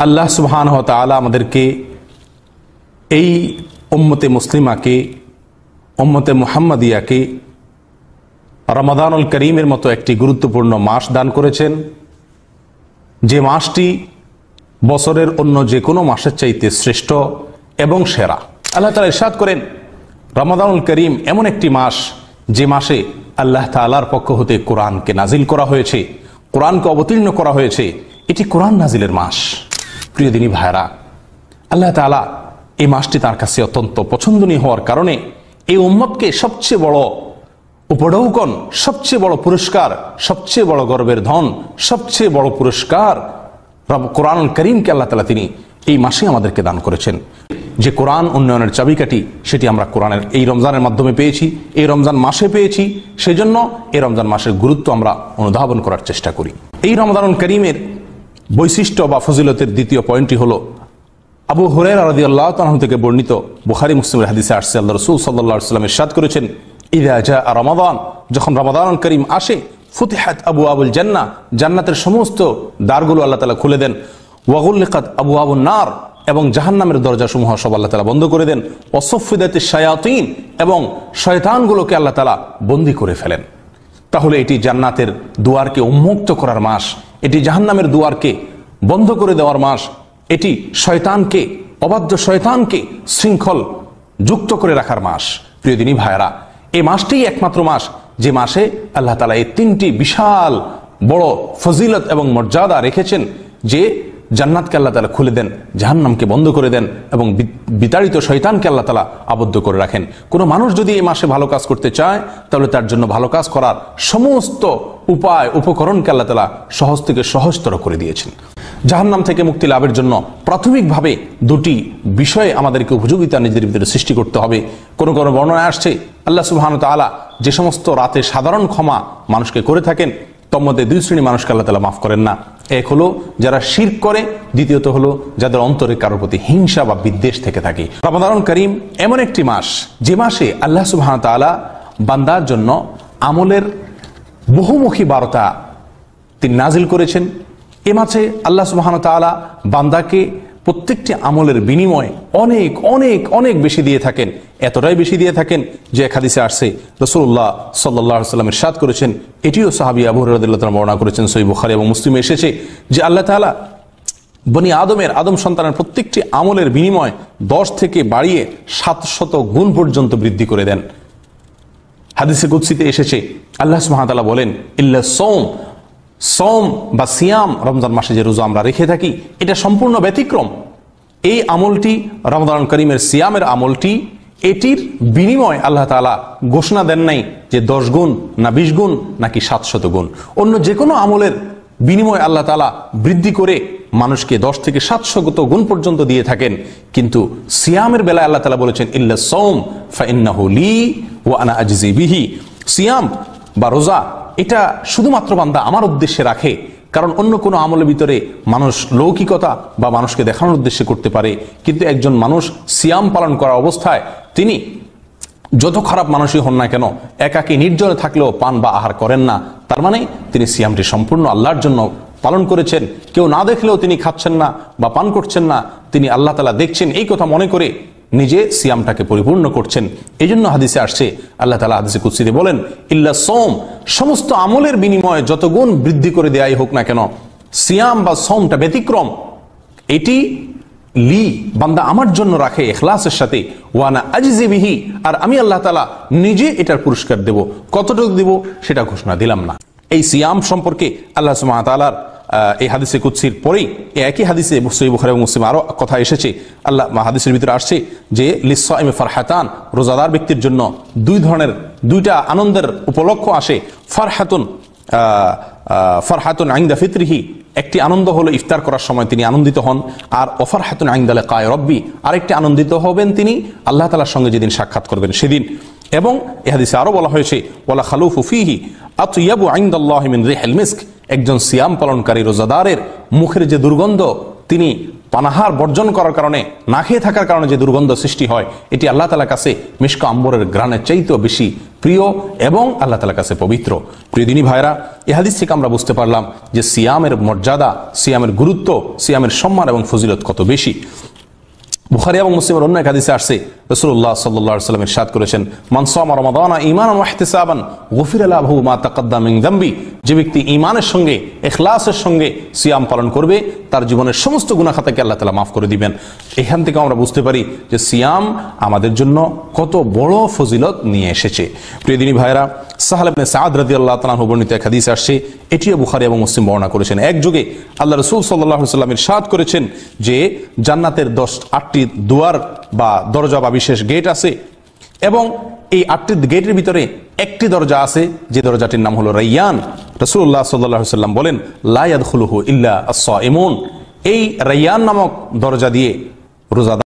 আল্লাহ সুবহানাহু ওয়া তাআলা আমাদেরকে এই উম্মতে মুসলিমাকে, উম্মতে মুহাম্মাদিয়াকে রমাদানুল করিমের মতো একটি গুরুত্বপূর্ণ মাস দান করেছেন, যে মাসটি বছরের অন্য যে কোনো মাসের চাইতে শ্রেষ্ঠ এবং সেরা। আল্লাহ তাআলা ইরশাদ করেন, রমাদানুল করিম এমন একটি মাস যে মাসে আল্লাহ তাআলার পক্ষ হতে কোরআনকে নাজিল করা হয়েছে, কোরআনকে অবতীর্ণ করা হয়েছে। এটি কোরআন নাজিলের মাস। প্রিয় দিনী ভাইরা, আল্লাহ তাআলা এই মাসটি তার কাছে অত্যন্ত পছন্দনীয় হওয়ার কারণে এই উম্মতকে সবচেয়ে বড় উপঢৌকন, সবচেয়ে বড় পুরস্কার, সবচেয়ে বড় গর্বের ধন, সবচেয়ে বড় পুরস্কার কোরআনুল করিমকে আল্লাহ তাআলা তিনি এই মাসে আমাদেরকে দান করেছেন। যে কোরআন উন্নয়নের চাবিকাঠি, সেটি আমরা কোরআনের এই রমজানের মাধ্যমে পেয়েছি, এই রমজান মাসে পেয়েছি। সেই জন্য এই রমজান মাসের গুরুত্ব আমরা অনুধাবন করার চেষ্টা করি। এই রমাদানুল করিমের বৈশিষ্ট্য বা ফজিলতের দ্বিতীয় পয়েন্টটি হলো, আবু হুরায়রা রাদিয়াল্লাহু তাআলা থেকে বর্ণিত বুখারী মুসলিমের হাদিসে আসছে, আল্লাহ রাসূল সাল্লাল্লাহু আলাইহি ওয়াসাল্লাম ইরশাদ করেছেন, ইযা জাআ রমাদান, যখন রমাদানুল করিম আসে, ফুতিহাত আবওয়াবুল জান্নাহ, জান্নাতের সমস্ত দ্বারগুলো আল্লাহ তাআলা খুলে দেন। ওয়া গুলিকাত আবওয়াবুন নার, এবং জাহান্নামের দরজাসমূহ সব আল্লাহ তাআলা বন্ধ করে দেন। ওয়া সুফিদাতিশ শায়াতিন, এবং শয়তানগুলোকে আল্লাহ তাআলা বন্দী করে ফেলেন। তাহলে এটি জান্নাতের দুয়ারকে উন্মুক্ত করার মাস, এটি জাহান্নামের দুয়ারকে বন্ধ করে দেওয়ার মাস, এটি শয়তানকে, অবাধ্য শয়তানকে শৃঙ্খল যুক্ত করে রাখার মাস। প্রিয় দিনী ভাইয়েরা, এই মাসটি একমাত্র মাস যে মাসে আল্লাহ তাআলা এই তিনটি বিশাল বড় ফজিলত এবং মর্যাদা রেখেছেন, যে জান্নাতকে আল্লাহ তাআলা খুলে দেন, জাহান্নামকে বন্ধ করে দেন, এবং বিতাড়িত শয়তানকে আল্লাহ তাআলা আবদ্ধ করে রাখেন। কোনো মানুষ যদি এই মাসে ভালো কাজ করতে চায়, তাহলে তার জন্য ভালো কাজ করার সমস্ত উপায় উপকরণকে আল্লাহ তাআলা সহজ থেকে সহজতর করে দিয়েছেন। জাহান্নাম থেকে মুক্তি লাভের জন্য প্রাথমিকভাবে দুটি বিষয়ে আমাদেরকে উপযোগিতা নিজেদের ভিতরে সৃষ্টি করতে হবে। কোনো কোনো বর্ণনায় আসছে, আল্লাহ সুবহানাহু ওয়া তাআলা যে সমস্ত রাতে সাধারণ ক্ষমা মানুষকে করে থাকেন, তোর মধ্যে দুই শ্রেণী মানুষকে আল্লাহ তাআলা মাফ করেন না। এক হলো যারা শিরক করে, দ্বিতীয়ত হলো যাদের অন্তরে কারোর প্রতি হিংসা বা বিদ্বেষ থেকে থাকে। রমাদানুল করিম এমন একটি মাস যে মাসে আল্লাহ সুবহানাহু ওয়া তাআলা বান্দার জন্য আমলের বহুমুখী বার্তা তিনি নাজিল করেছেন। এ মাসে আল্লাহ সুবহানাহু ওয়া তাআলা বান্দাকে প্রত্যেকটি আমলের বিনিময়ে অনেক অনেক অনেক বেশি দিয়ে থাকেন। এতটাই বেশি দিয়ে থাকেন যে এক হাদিসে আসছে, রাসূলুল্লাহ সাল্লাল্লাহু আলাইহি ওয়াসাল্লাম ইরশাদ করেছেন, এটিও সাহাবী আবু হুরায়রা রাদিয়াল্লাহু তাআলা বর্ণনা করেছেন, সহিহ বুখারী এবং মুসলিমে এসেছে, যে আল্লাহ তাআলা বনি আদম সন্তানের প্রত্যেকটি আমলের বিনিময় 10 থেকে বাড়িয়ে 700 গুণ পর্যন্ত বৃদ্ধি করে দেন। হাদিসে কুদসিতে এসেছে, আল্লাহ সুবহানাহু ওয়া তাআলা বলেন, ইল্লা সওম বা সিয়াম, রমজান মাসে যে রোজা আমরা রেখে থাকি, এটা সম্পূর্ণ ব্যতিক্রম। এই আমলটি, রমাদানুল করিমের সিয়ামের আমলটি, এটির বিনিময় আল্লাহ তাআলা ঘোষণা দেন নাই যে 10 গুণ না 20 গুণ নাকি 700 গুণ। অন্য যে কোনো আমলের বিনিময় আল্লাহ তাআলা বৃদ্ধি করে মানুষকে 10 থেকে 700 গুণ পর্যন্ত দিয়ে থাকেন। কিন্তু সিয়ামের বেলায় আল্লাহ তাআলা বলেছেন, ইল্লা সওম ফাইন্নাহু লি ওয়া আনা আজজি বিহি। সিয়াম বা রোজা এটা শুধুমাত্র বান্দা আমার উদ্দেশ্যে রাখে, কারণ অন্য কোনো আমলের ভিতরে মানুষ লৌকিকতা বা মানুষকে দেখানোর উদ্দেশ্যে করতে পারে, কিন্তু একজন মানুষ সিয়াম পালন করা অবস্থায় তিনি যত খারাপ মানুষই হন না কেন, একাকী নির্জনে থাকলেও পান বা আহার করেন না, তার মানে তিনি সিয়ামটি সম্পূর্ণ আল্লাহর জন্য পালন করেছেন। কেউ না দেখলেও তিনি খাচ্ছেন না বা পান করছেন না, তিনি আল্লাহ তাআলা দেখছেন এই কথা মনে করে নিজে সিয়ামটাকে পরিপূর্ণ করছেন। এই জন্য হাদিসে আসছে, আল্লাহ তাআলা হাদিসে কুদসিতে বলেন, ইল্লা সওম, সমস্ত আমলের বিনিময়ে যত গুণ বৃদ্ধি করে দেয়াই হোক না কেন, সিয়াম বা সওমটা ব্যতিক্রম। এটি লি, বান্দা আমার জন্য রাখে ইখলাসের সাথে, ওয়ানা আজজি বিহি, আর আমি আল্লাহ তাআলা নিজে এটার পুরস্কার দেব। কতটুকু দেব সেটা ঘোষণা দিলাম না। এই সিয়াম সম্পর্কে আল্লাহ সুবহানাহু ওয়া তাআলার এই হাদিসে কুদসির পরেই একই হাদিসে সহিহ বুখারী এবং মুসলিম আরো কথা এসেছে। আল্লাহ হাদিসের ভিতরে আসছে যে লিসসাইমি ফারহাতান, রোজাদার ব্যক্তির জন্য দুইটা আনন্দের উপলক্ষ আসে। ফারহাতুন ইনদা ফিতরিহি, একটি আনন্দ হলো ইফতার করার সময় তিনি আনন্দিত হন, আর ওয়াফরহাতুন ইনদা লিকায়ে রাব্বি, আরেকটি আনন্দিত হবেন তিনি আল্লাহ তাআলার সঙ্গে যেদিন সাক্ষাৎ করবেন সেদিন। এবং এই হাদিসে আরো বলা হয়েছে, ওয়ালা খালুফু ফিহি আতইয়াবু ইনদাল্লাহি মিন রিহিল মিস্ক, একজন সিয়াম পালনকারী রোজাদারের মুখের যে দুর্গন্ধ তিনি পানাহার বর্জন করার কারণে, না খেয়ে থাকার কারণে যে দুর্গন্ধ সৃষ্টি হয়, এটি আল্লাহ তাআলার কাছে মিশক আম্বরের ঘ্রাণের চাইতেও বেশি প্রিয় এবং আল্লাহ তাআলার কাছে পবিত্র। প্রিয় দিনী ভাইরা, এই হাদিস থেকে আমরা বুঝতে পারলাম যে সিয়ামের মর্যাদা, সিয়ামের গুরুত্ব, সিয়ামের সম্মান এবং ফজিলত কত বেশি। বুখারী এবং মুসলিমের অন্য এক হাদিসে আসছে, রাসূলুল্লাহ সাল্লাল্লাহু আলাইহি ওয়াসাল্লাম ইরশাদ করেছেন, মান সামা রমাদানা ঈমানান ওয়া ইহতিসাবান গুফিরা লাহু মা তাকাদ্দামা মিন যামবি। যে ব্যক্তি ঈমানের সঙ্গে, ইখলাসের সঙ্গে সিয়াম পালন করবে, তার জীবনের সমস্ত গুনাহ খাতাকে আল্লাহ তাআলা মাফ করে দিবেন। এখান থেকে আমরা বুঝতে পারি যে সিয়াম আমাদের জন্য কত বড় ফজিলত নিয়ে এসেছে। প্রিয় দিনী ভাইরা, সাহল ইবনে সাদ রাদিয়াল্লাহু তাআলা আনহু বর্ণিত এক হাদিস আসছে, এটিও বুখারী এবং মুসলিম বর্ণনা করেছেন। এক যুগে আল্লাহ রাসূল সাল্লাল্লাহু আলাইহি ওয়াসাল্লাম ইরশাদ করেছেন যে জান্নাতের 8টি দুয়ার বা দরজা বা বিশেষ গেট আছে, এবং এই 8টি গেটের ভিতরে একটি দরজা আছে যে দরজাটির নাম হলো রাইয়ান। রাসূলুল্লাহ সাল্লাল্লাহু আলাইহি ওয়াসাল্লাম বলেন, লা ইয়াদখুলুহু ইল্লা আস-সাইমুন। এই রাইয়ান নামক দরজা দিয়ে রোজাদার